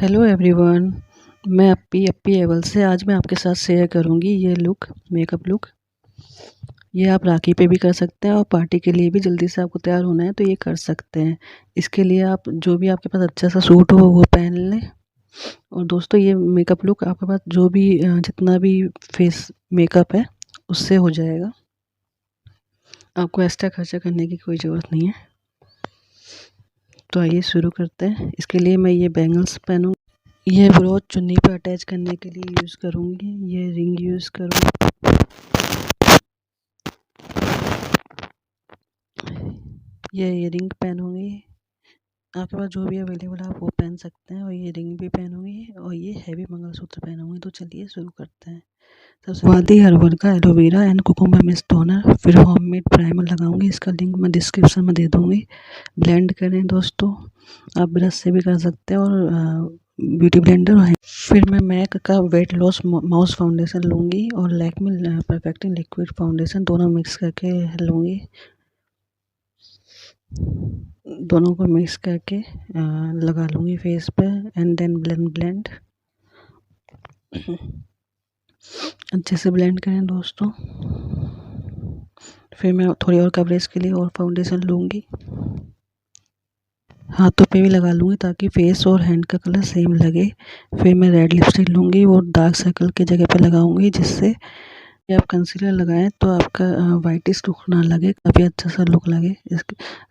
Hello everyone, मैं एप्पीएबल से आज मैं आपके साथ शेयर करूंगी ये लुक, मेकअप लुक। ये आप राखी पे भी कर सकते हैं और पार्टी के लिए भी जल्दी से आपको तैयार होना है तो ये कर सकते हैं। इसके लिए आप जो भी आपके पास अच्छा सा सूट हो वो पहन लें। और दोस्तों, ये मेकअप लुक आपके पास जो भी जितना भी फेस मेकअप है उससे हो जाएगा। आपको एक्स्ट्रा खर्चा करने की कोई ज़रूरत नहीं है। तो आइए शुरू करते हैं। इसके लिए मैं ये बैंगल्स पहनूँ। ये ब्रोच चुन्नी पे अटैच करने के लिए यूज़ करूँगी। ये रिंग यूज़ करूँगी। ये रिंग पहनूँगी। आपके पास जो भी अवेलेबल है आप वो पहन सकते हैं। और ये रिंग भी पहनूँगी और ये हैवी मंगलसूत्र पहनूँगी। तो चलिए शुरू करते हैं। सबसे वादी हर्बल का aloe vera and cucumber mist toner, फिर होममेड प्राइमर लगाऊंगी। इसका लिंक मैं डिस्क्रिप्शन में दे दूँगी। ब्लेंड करें दोस्तों, आप ब्रश से भी कर सकते हैं और ब्यूटी ब्लेंडर है। फिर मैं मैक का वेट लॉस माउस फाउंडेशन लूँगी और लैक्मे परफेक्टिंग लिक्विड फाउंडेशन, दोनों मिक्स करके लूँगी। दोनों को मिक्स करके लगा लूँगी फेस पे एंड देन ब्लेंड अच्छे से ब्लेंड करें दोस्तों। फिर मैं थोड़ी और कवरेज के लिए और फाउंडेशन लूँगी। हाथों पे भी लगा लूँगी ताकि फेस और हैंड का कलर सेम लगे। फिर मैं रेड लिपस्टिक लूँगी और डार्क सर्कल की जगह पे लगाऊंगी, जिससे आप कंसीलर लगाएं तो आपका वाइटिश लुक ना लगे, काफ़ी अच्छा सा लुक लगे।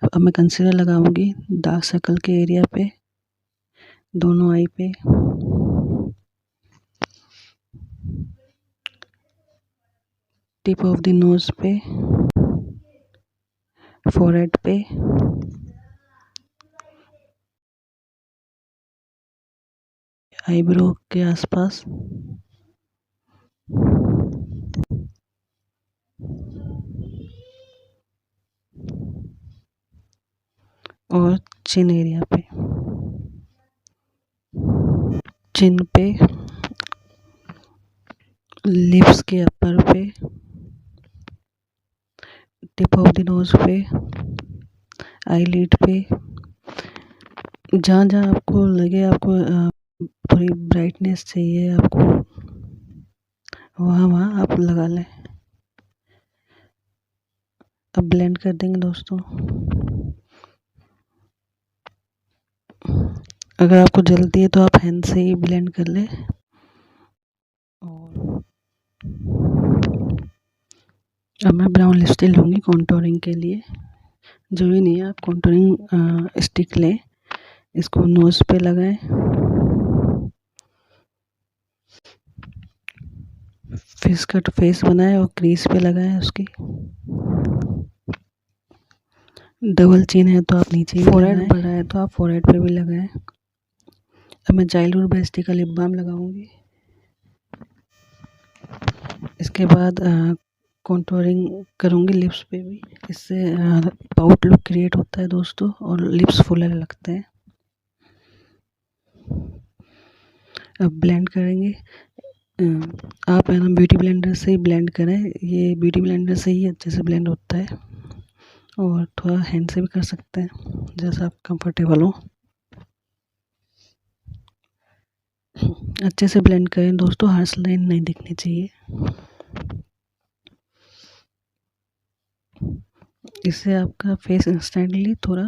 अब मैं कंसीलर लगाऊंगी डार्क सर्कल के एरिया पे, दोनों आई पे। टिप ऑफ द नोज पे, फोरहेड पे, आईब्रो के आसपास, और चिन एरिया पे, चिन पे, लिप्स के अपर पे, टिप ऑफ द नोज पे, आईलिड पे, जहाँ जहाँ आपको लगे आपको थोड़ी ब्राइटनेस चाहिए आपको, वहाँ आप लगा लें। अब ब्लेंड कर देंगे दोस्तों। अगर आपको जल्दी है तो आप हैंड से ही ब्लेंड कर लें। और अब मैं ब्राउन लिपस्टिक लूँगी कॉन्टोरिंग के लिए। जरूरी नहीं है, आप कॉन्टोरिंग स्टिक लें, इसको नोज पे लगाएं, फेस कट फेस बनाएं और क्रीज पे लगाएं उसकी। डबल चिन है तो आप नीचे भी लगाएं, बड़ा है तो आप फोरहेड पे भी लगाएं। अब मैं चाइल्डहुड बेस्टी का लिप बाम लगाऊंगी। इसके बाद कॉन्टोरिंग करूंगी लिप्स पे भी, इससे पाउट लुक क्रिएट होता है दोस्तों और लिप्स फुलर लगते हैं। अब ब्लेंड करेंगे। आप है ना ब्यूटी ब्लेंडर से ही ब्लेंड करें, ये ब्यूटी ब्लेंडर से ही अच्छे से ब्लेंड होता है। और थोड़ा हैंड से भी कर सकते हैं, जैसा आप कंफर्टेबल हो। अच्छे से ब्लेंड करें दोस्तों, हार्श लाइन नहीं दिखनी चाहिए। इससे आपका फेस इंस्टेंटली थोड़ा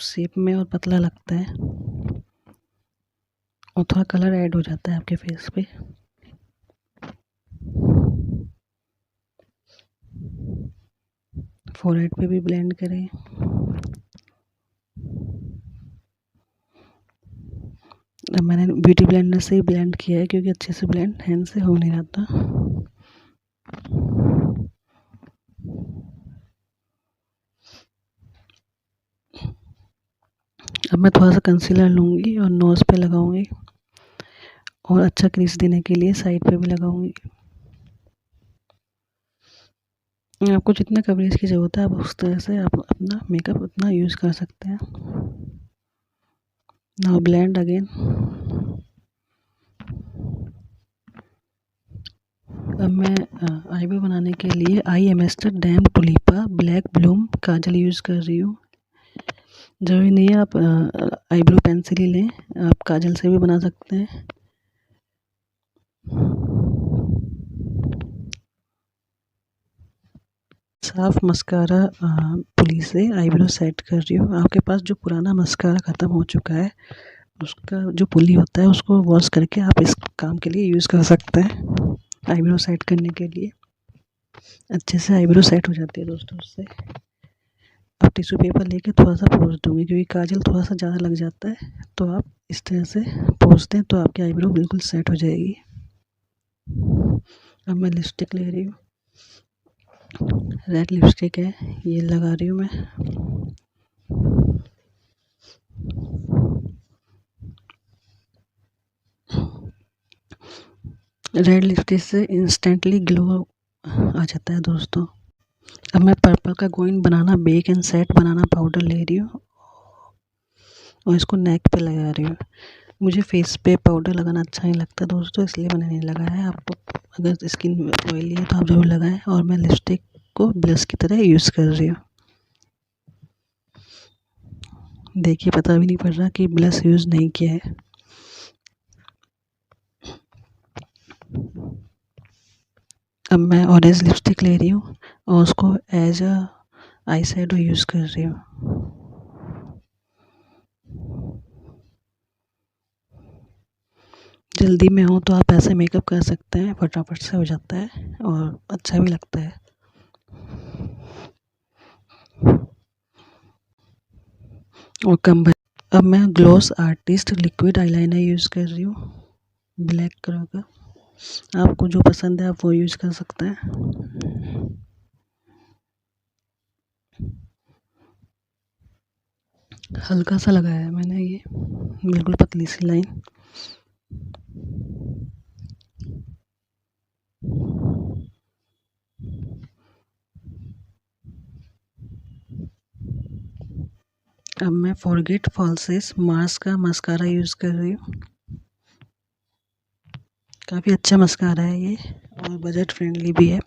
शेप में और पतला लगता है और थोड़ा कलर ऐड हो जाता है आपके फेस पे। फोरहेड पे भी ब्लेंड करें। अब मैंने ब्यूटी ब्लेंडर से ही ब्लेंड किया है क्योंकि अच्छे से ब्लेंड हैंड से हो नहीं रहा था। अब मैं थोड़ा सा कंसीलर लूँगी और नोज़ पे लगाऊंगी और अच्छा क्रीज देने के लिए साइड पे भी लगाऊंगी। आपको जितना कवरेज की ज़रूरत है आप उस तरह से आप अपना मेकअप उतना यूज़ कर सकते हैं। Now blend again. अब मैं आईब्रो बनाने के लिए आई एमेस्टर डैम टुलिपा ब्लैक ब्लूम काजल यूज़ कर रही हूँ। जरूरी नहीं है आप आईब्रो पेंसिल ही लें, आप काजल से भी बना सकते हैं। साफ मस्कारा पुली से आईब्रो सेट कर रही हूँ। आपके पास जो पुराना मस्कारा ख़त्म हो चुका है, उसका जो पुली होता है उसको वॉश करके आप इस काम के लिए यूज़ कर सकते हैं। आईब्रो सेट करने के लिए अच्छे से आईब्रो सेट हो जाती है दोस्तों उससे। अब टिश्यू पेपर लेके थोड़ा सा पोंछ दूँगी, क्योंकि काजल थोड़ा सा ज़्यादा लग जाता है, तो आप इस तरह से पोंछ दें तो आपकी आईब्रो बिल्कुल सेट हो जाएगी। अब मैं लिपस्टिक ले रही हूँ, रेड लिपस्टिक है, ये लगा रही हूँ मैं। रेड लिपस्टिक से इंस्टेंटली ग्लो आ जाता है दोस्तों। अब मैं पर्पल का going banana bake and set banana powder ले रही हूँ और इसको नेक पे लगा रही हूँ। मुझे फेस पे पाउडर लगाना अच्छा नहीं लगता दोस्तों, इसलिए मैंने नहीं लगाया है। आपको अगर स्किन ऑयली है तो आप ज़रूर लगाएं। और मैं लिपस्टिक को ब्रश की तरह यूज़ कर रही हूँ। देखिए पता भी नहीं पड़ रहा कि ब्रश यूज़ नहीं किया है। अब मैं ऑरेंज लिपस्टिक ले रही हूँ और उसको as a eye shadow use कर रही हूँ। जल्दी में हो तो आप ऐसे मेकअप कर सकते हैं, फटाफट से हो जाता है और अच्छा भी लगता है। और कम अब मैं gloss artist liquid eyeliner use कर रही हूँ, ब्लैक कलर का। आपको जो पसंद है आप वो यूज़ कर सकते हैं। हल्का सा लगाया है मैंने, ये बिल्कुल पतली सी लाइन। अब मैं फॉरगेट फॉल्सेस मार्स का मस्कारा यूज़ कर रही हूँ। काफ़ी अच्छा मस्कारा है ये और बजट फ्रेंडली भी है।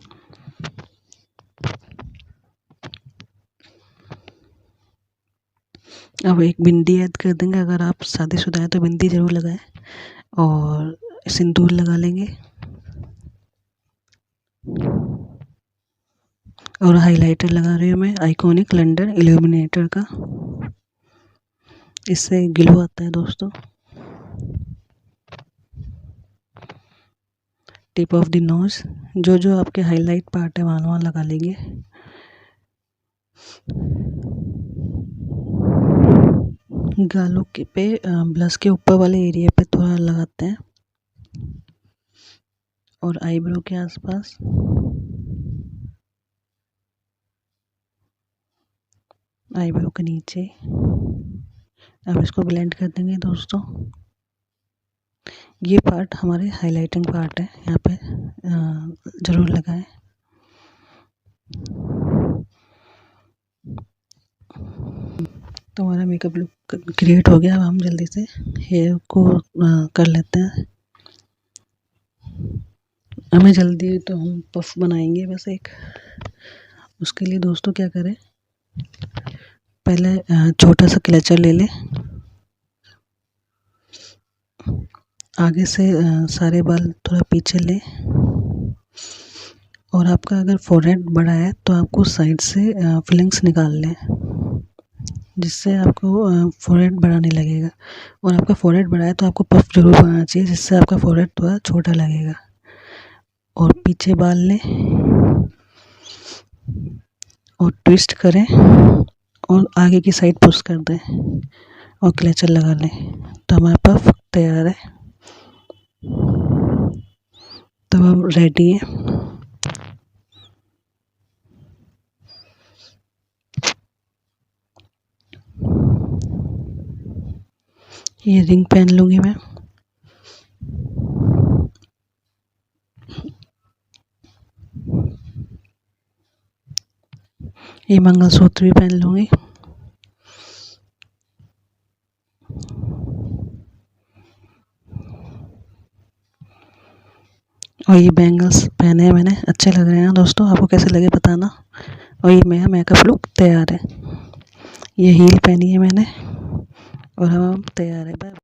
अब एक बिंदी ऐड कर देंगे, अगर आप शादीशुदा हैं तो बिंदी ज़रूर लगाएं। और सिंदूर लगा लेंगे और हाइलाइटर लगा रही हूँ मैं आइकॉनिक लंडन इल्यूमिनेटर का, इससे ग्लो आता है दोस्तों। टिप ऑफ द नोज, जो जो आपके हाईलाइट पार्ट है वहाँ लगा लेंगे। गालों के पे ब्लश के ऊपर वाले एरिया पे थोड़ा लगाते हैं और आईब्रो के आसपास। आईब्रो के नीचे। अब इसको ब्लेंड कर देंगे दोस्तों। ये पार्ट हमारे हाइलाइटिंग पार्ट है, यहाँ पे ज़रूर लगाएं। तो हमारा मेकअप लुक क्रिएट हो गया। अब हम जल्दी से हेयर को कर लेते हैं। हमें जल्दी तो हम पफ बनाएंगे बस एक। उसके लिए दोस्तों क्या करें, पहले छोटा सा क्लचर ले लें, आगे से सारे बाल थोड़ा पीछे लें और आपका अगर फोरहेड बड़ा है तो आपको साइड से फिलिंग्स निकाल लें, जिससे आपको फोरहेड बड़ा नहीं लगेगा। और आपका फोरहेड बड़ा है तो आपको पफ जरूर बनाना चाहिए, जिससे आपका फोरहेड थोड़ा छोटा लगेगा। और पीछे बाल लें और ट्विस्ट करें और आगे की साइड पुश कर दें और क्लचर लगा लें, तो हमारा पफ तैयार है। तो अब रेडी है। ये रिंग पहन लूँगी मैं। ये मंगलसूत्र भी पहन लूँगी। और ये बैंगल्स पहने हैं मैंने, अच्छे लग रहे हैं दोस्तों। आपको कैसे लगे बताना। और ये मेरा मेकअप लुक तैयार है। ये हील पहनी है मैंने और हम तैयार है। बाय।